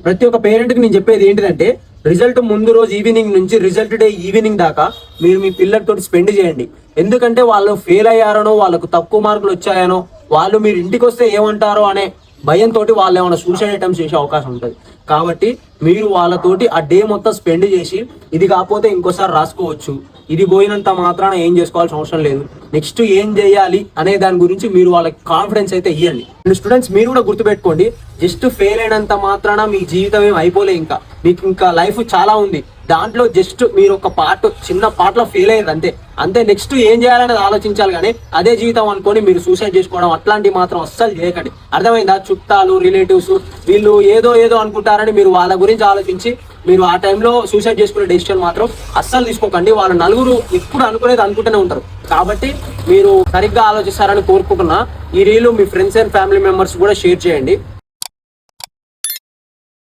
ప్రతి ఒక్క పేరెంట్ కి నేను చెప్పేది ఏంటిదంటే, రిజల్ట్ ముందు రోజు ఈవినింగ్ నుంచి రిజల్ట్ డే ఈవినింగ్ దాకా మీరు మీ పిల్లలతో స్పెండ్ చేయండి. ఎందుకంటే వాళ్ళు ఫెయిల్ అయ్యారనో, వాళ్ళకు తక్కువ మార్కులు వచ్చాయనో, వాళ్ళు మీరు ఇంటికి వస్తే ఏమంటారో అనే భయంతో వాళ్ళు ఏమైనా సూసైడ్ అటెంప్ట్స్ చేసే అవకాశం ఉంటుంది. కాబట్టి మీరు వాళ్ళతోటి ఆ డే మొత్తం స్పెండ్ చేసి, ఇది కాకపోతే ఇంకోసారి రాసుకోవచ్చు, ఇది పోయినంత మాత్రాన ఏం చేసుకోవాల్సిన అవసరం లేదు, నెక్స్ట్ ఏం చేయాలి అనే దాని గురించి మీరు వాళ్ళకి కాన్ఫిడెన్స్ అయితే ఇవ్వండి. అండ్ స్టూడెంట్స్, మీరు కూడా గుర్తుపెట్టుకోండి, జస్ట్ ఫెయిల్ అయినంత మాత్రాన మీ జీవితం ఏం అయిపోలే. మీకు ఇంకా లైఫ్ చాలా ఉంది. దాంట్లో జస్ట్ మీరు ఒక చిన్న పార్ట్లో ఫెయిల్ అయ్యారు అంతే. నెక్స్ట్ ఏం చేయాలనేది ఆలోచించాలి. కానీ అదే జీవితం అనుకొని మీరు సూసైడ్ చేసుకోవడం అట్లాంటివి మాత్రం అస్సలు చేయకండి. అర్థమైందా? చుట్టాలు, రిలేటివ్స్ వీళ్ళు ఏదో అనుకుంటారని మీరు వాళ్ళ గురించి ఆలోచించి మీరు ఆ టైంలో సూసైడ్ చేసుకునే డెసిషన్ మాత్రం అస్సలు తీసుకోకండి. వాళ్ళు నలుగురు ఎప్పుడు అనుకునేది అనుకుంటూనే ఉంటారు. కాబట్టి మీరు సరిగ్గా ఆలోచిస్తారని కోరుకుంటున్నా. ఈ reel me friends and family members కూడా షేర్ చేయండి.